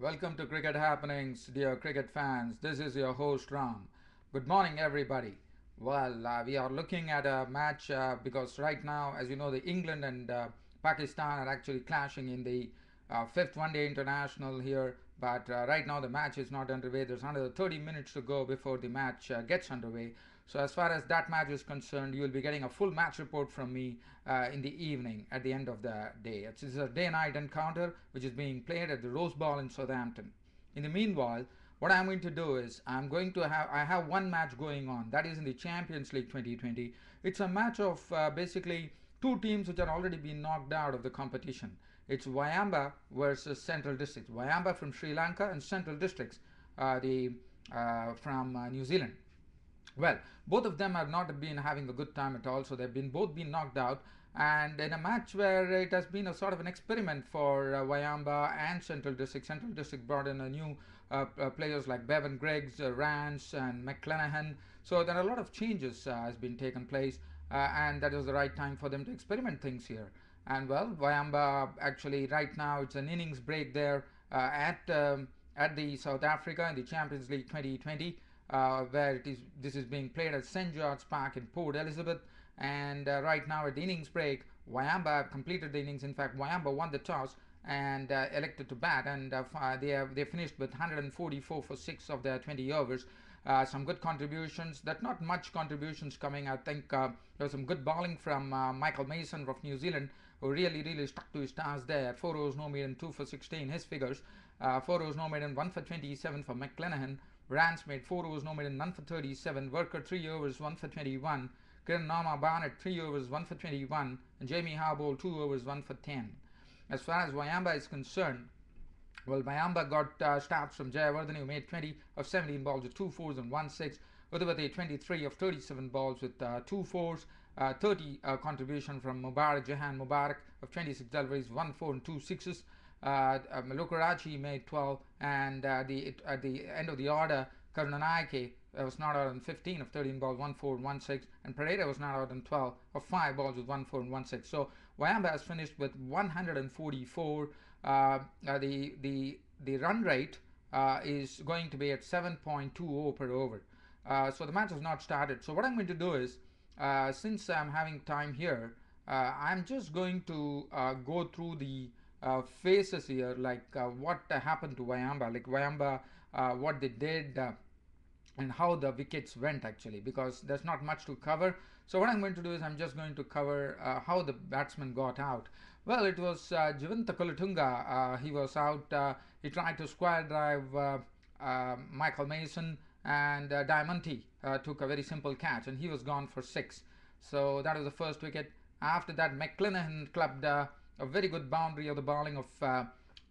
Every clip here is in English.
Welcome to Cricket Happenings, dear cricket fans. This is your host Ram. Good morning, everybody. We are looking at a match because right now, as you know, the England and Pakistan are actually clashing in the fifth one-day international here. But right now, the match is not underway. There's another 30 minutes to go before the match gets underway. So, as far as that match is concerned, you will be getting a full match report from me in the evening at the end of the day. It's a day night encounter which is being played at the Rose Bowl in Southampton. In the meanwhile, what I'm going to do is I have one match going on, that is in the Champions League 2020. It's a match of basically two teams which are already been knocked out of the competition. It's Wayamba versus Central Districts. Wayamba from Sri Lanka and Central Districts the from New Zealand. Well, both of them have not been having a good time at all, so they've been both been knocked out. And in a match where it has been a sort of an experiment for Wayamba and Central District. Central District brought in a new players like Bevan Griggs, Rance, and McClenaghan. So there are a lot of changes has been taken place, and that was the right time for them to experiment things here. And well, Wayamba actually right now it's an innings break there at the South Africa in the Champions League 2020 where this is being played at St George's Park in Port Elizabeth. And right now at the innings break, Wayamba completed the innings. In fact, Wayamba won the toss and elected to bat, and they finished with 144 for 6 of their 20 overs. Some good contributions, that not much contributions coming. I think there was some good bowling from Michael Mason of New Zealand, who really stuck to his stars there. 4 overs no maiden, 2 for 16, his figures. 4 overs no maiden, 1 for 27 for McClenaghan. Rance made 4 overs no maiden, none for 37. Worker 3 overs, 1 for 21. Kiran Norma Barnett 3 overs, 1 for 21. And Jamie Harbour 2 overs, 1 for 10. As far as Wayamba is concerned, well, Wayamba got starts from Jayawardene, who made 20 of 17 balls with 2 fours and 1 6. Udavati 23 of 37 balls with 2 fours. 30 contribution from Jahan Mubarak of 26 deliveries, 1 4 and 2 sixes. Malukarachi made 12, and at the end of the order, Karunanaike was not out on 15 of 13 balls, 1 4 and 1 6, and Pereira was not out on 12 of 5 balls with 1 4 and 1 6. So Wayamba has finished with 144. The run rate is going to be at 7.20 per over. So the match has not started. So what I'm going to do is, since I'm having time here, I'm just going to go through the phases here, like what happened to Wayamba, what they did, and how the wickets went actually, because there's not much to cover. So what I'm going to do is I'm just going to cover how the batsman got out. Well, it was Jivanta Kulatunga. He was out. He tried to square drive Michael Mason, and Diamante took a very simple catch, and he was gone for 6. So that was the first wicket. After that, McClenaghan clubbed a very good boundary of the bowling of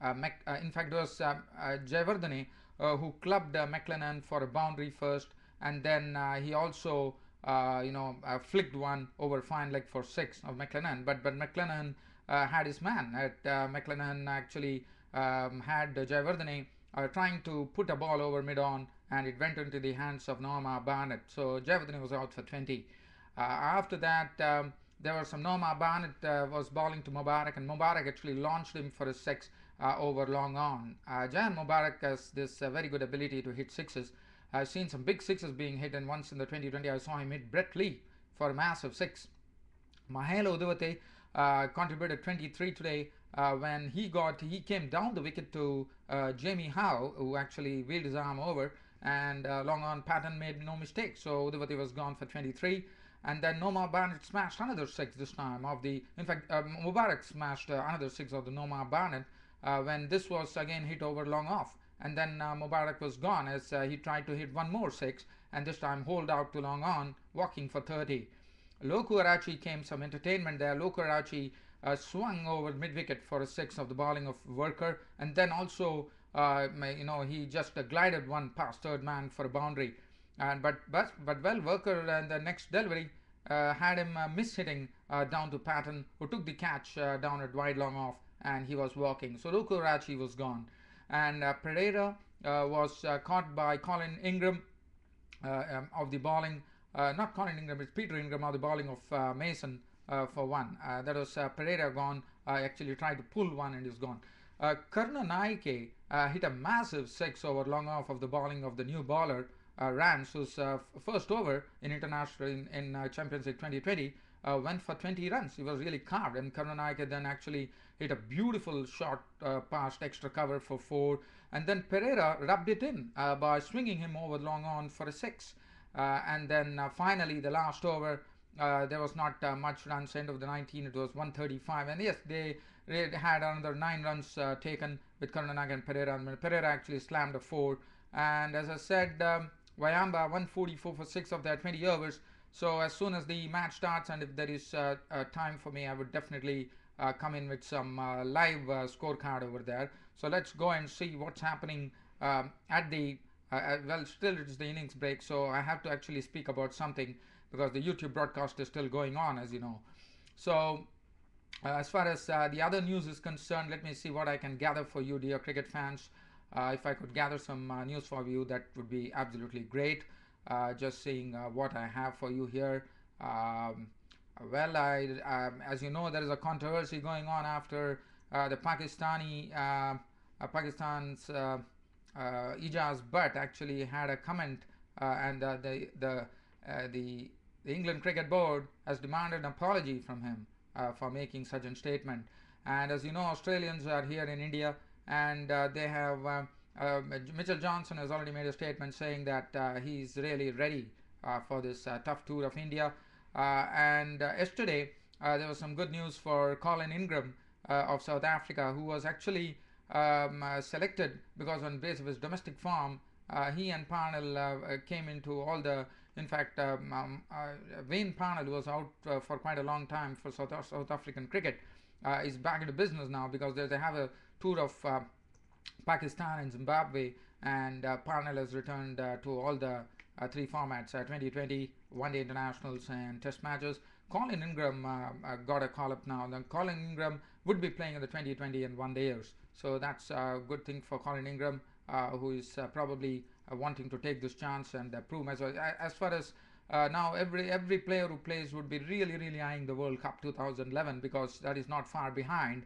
in fact it was Jayawardene who clubbed McClenaghan for a boundary first, and then he also flicked one over fine leg for 6 of McClenaghan, but McClenaghan had his man. McClenaghan actually had Jayawardene trying to put a ball over mid-on, and it went into the hands of Norma Barnett. So Jayawardene was out for 20. After that, there was some Norma Barnett was bowling to Mubarak, and Mubarak actually launched him for a 6 over long on. Jahan Mubarak has this very good ability to hit sixes. I've seen some big sixes being hit, and once in the 2020 I saw him hit Brett Lee for a massive 6. Mahela Udavate contributed 23 today when he came down the wicket to Jamie Howe, who actually wheeled his arm over, and long on pattern made no mistake. So Udavati was gone for 23. And then Norma Barnett smashed another 6 this time Mubarak smashed another 6 of the Norma Barnett when this was again hit over long off. And then Mubarak was gone as he tried to hit one more 6, and this time holed out to long on, walking for 30. Loku Arachi came some entertainment there. Loku Arachi swung over mid-wicket for a 6 of the bowling of Worker, and then also he just glided one past third man for a boundary. And but well, Worker and the next delivery had him miss-hitting down to Patton, who took the catch down at wide long off, and he was walking. So Lukurachi was gone, and Pereira was caught by Colin Ingram of the bowling. Not Colin Ingram, it's Peter Ingram of the bowling of Mason for 1. That was Pereira gone. I actually tried to pull one and is gone. Karnanaike hit a massive six over long off of the bowling of the new bowler Rance, whose first over in international in Champions League 2020 went for 20 runs. He was really carved, and Karnanaike then actually hit a beautiful shot past extra cover for four, and then Pereira rubbed it in by swinging him over long on for a six. And then finally, the last over, there was not much runs. End of the 19, it was 135. And yes, they had another 9 runs taken with Karnanaga and Pereira. And Pereira actually slammed a four. And as I said, Wayamba 144 for 6 of their 20 overs. So as soon as the match starts, and if there is time for me, I would definitely come in with some live scorecard over there. So let's go and see what's happening at the well, still it's the innings break, so I have to actually speak about something because the YouTube broadcast is still going on, as you know. So as far as the other news is concerned, let me see what I can gather for you, dear cricket fans. If I could gather some news for you, that would be absolutely great. Just seeing what I have for you here. Well, as you know, there is a controversy going on after the Pakistan's Ijaz Butt actually had a comment, and the England Cricket Board has demanded an apology from him for making such a statement. And as you know, Australians are here in India, and they have Mitchell Johnson has already made a statement saying that he's really ready for this tough tour of India. And yesterday there was some good news for Colin Ingram of South Africa, who was actually selected because on base of his domestic form, he and Parnell came into all the. In fact, Wayne Parnell was out for quite a long time for South African cricket. Is back into business now because they have a tour of Pakistan and Zimbabwe, and Parnell has returned to all the three formats: 2020, one-day internationals, and test matches. Colin Ingram got a call-up now. Then Colin Ingram would be playing in the 2020 and one-dayers. So that's a good thing for Colin Ingram, who is probably wanting to take this chance and prove myself. As far as now, every player who plays would be really eyeing the World Cup 2011 because that is not far behind.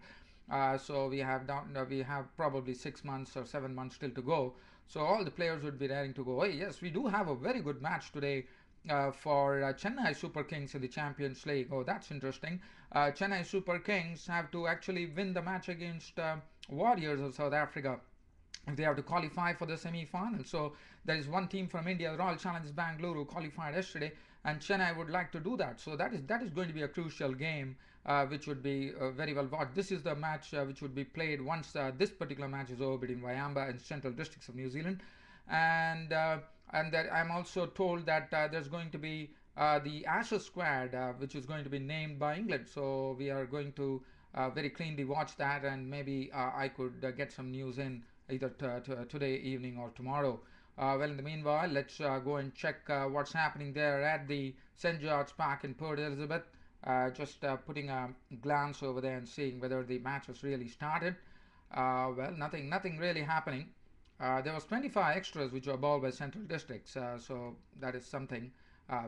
So we have probably 6 months or 7 months still to go. So all the players would be raring to go. Hey, yes, we do have a very good match today for Chennai Super Kings in the Champions League. Oh, that's interesting. Chennai Super Kings have to actually win the match against Warriors of South Africa if they have to qualify for the semi-final. So there is one team from India, Royal Challengers Bangalore, who qualified yesterday, and Chennai would like to do that. So that is going to be a crucial game, which would be very well watched. This is the match which would be played once this particular match is over between Wayamba and Central Districts of New Zealand, and that I'm also told that there's going to be the Ashes squad, which is going to be named by England. So we are going to very cleanly watch that, and maybe I could get some news in either today evening or tomorrow. Well, in the meanwhile, let's go and check what's happening there at the St. George Park in Port Elizabeth. Just putting a glance over there and seeing whether the match has really started. Well, nothing really happening. There was 25 extras which were bowled by Central Districts, so that is something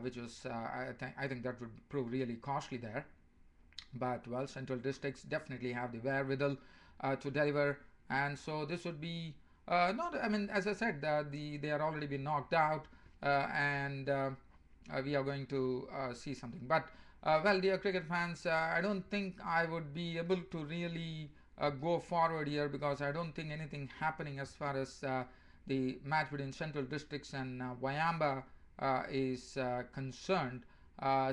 which was I think that would prove really costly there. But well, Central Districts definitely have the wherewithal to deliver, and so this would be not. I mean, as I said, they are already been knocked out, and we are going to see something. But well, dear cricket fans, I don't think I would be able to really go forward here because I don't think anything happening as far as the match between Central Districts and Wayamba is concerned.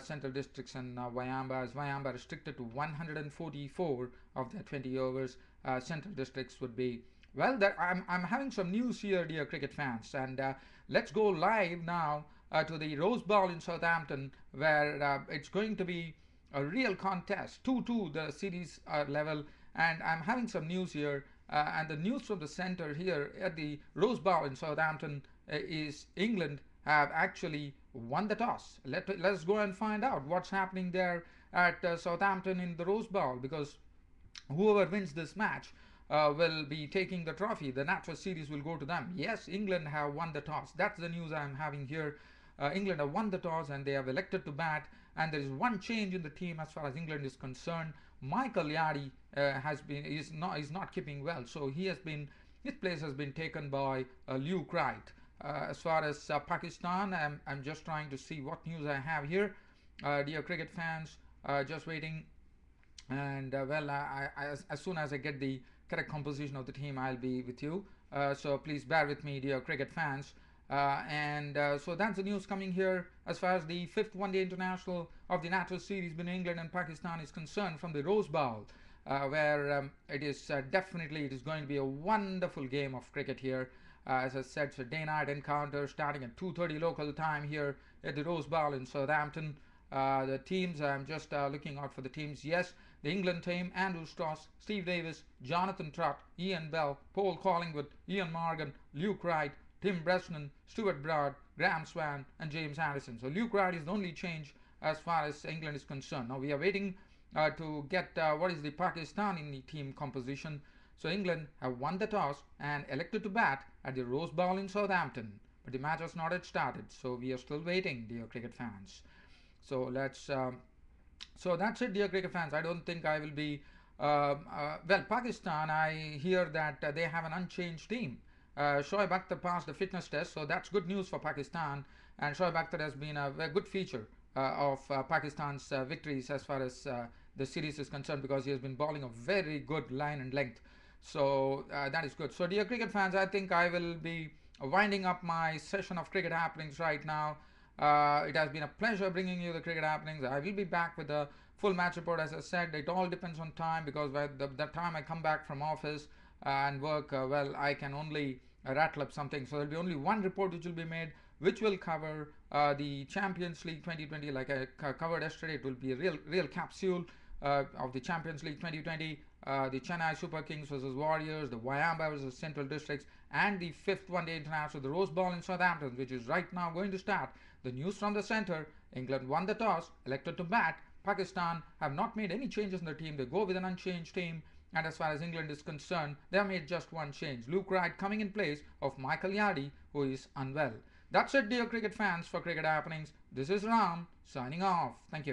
Central Districts and Wayamba, as Wayamba restricted to 144 of their 20 overs. Central Districts would be, well, I'm having some news here, dear cricket fans, and let's go live now to the Rose Bowl in Southampton, where it's going to be a real contest, 2-2 the series level, and I'm having some news here, and the news from the center here at the Rose Bowl in Southampton is England have actually won the toss. Let's go and find out what's happening there at Southampton in the Rose Bowl, because whoever wins this match will be taking the trophy. The NatWest series will go to them. Yes, England have won the toss. That's the news I'm having here. England have won the toss and they have elected to bat, and there is one change in the team as far as England is concerned. Michael Yadi has been is not keeping well, so his place has been taken by Luke Wright. As far as Pakistan, I'm just trying to see what news I have here. Dear cricket fans, just waiting. And as soon as I get the correct composition of the team, I'll be with you. So please bear with me, dear cricket fans. So that's the news coming here as far as the fifth one-day international of the natural series between England and Pakistan is concerned from the Rose Bowl, where it is definitely it is going to be a wonderful game of cricket here. As I said, it's a day-night encounter starting at 2:30 local time here at the Rose Bowl in Southampton. The teams, I'm just looking out for the teams. Yes, the England team: Andrew Strauss, Steve Davis, Jonathan Trott, Ian Bell, Paul Collingwood, Ian Morgan, Luke Wright, Tim Bresnan, Stuart Broad, Graham Swan, and James Harrison. So Luke Wright is the only change as far as England is concerned. Now we are waiting to get what is the Pakistani team composition. So England have won the toss and elected to bat at the Rose Bowl in Southampton. But the match has not yet started, so we are still waiting, dear cricket fans. So so that's it, dear cricket fans. I don't think I will be. Pakistan, I hear that they have an unchanged team. Shoaib Akhtar passed the fitness test, so that's good news for Pakistan. And Shoaib Akhtar has been a very good feature of Pakistan's victories as far as the series is concerned, because he has been bowling a very good line and length. So that is good. So, dear cricket fans, I think I will be winding up my session of cricket happenings right now. It has been a pleasure bringing you the cricket happenings. I will be back with a full match report. As I said, it all depends on time, because by the time I come back from office and work, I can only rattle up something. So there will be only one report which will be made, which will cover the Champions League 2020. Like I covered yesterday, it will be a real capsule of the Champions League 2020. The Chennai Super Kings versus Warriors, the Wayamba versus Central Districts, and the fifth one-day international, the Rose Bowl in Southampton, which is right now going to start. The news from the centre: England won the toss, elected to bat. Pakistan have not made any changes in the team. They go with an unchanged team. And as far as England is concerned, they have made just one change: Luke Wright coming in place of Michael Yadi, who is unwell. That's it, dear cricket fans, for Cricket Happenings. This is Ram signing off. Thank you.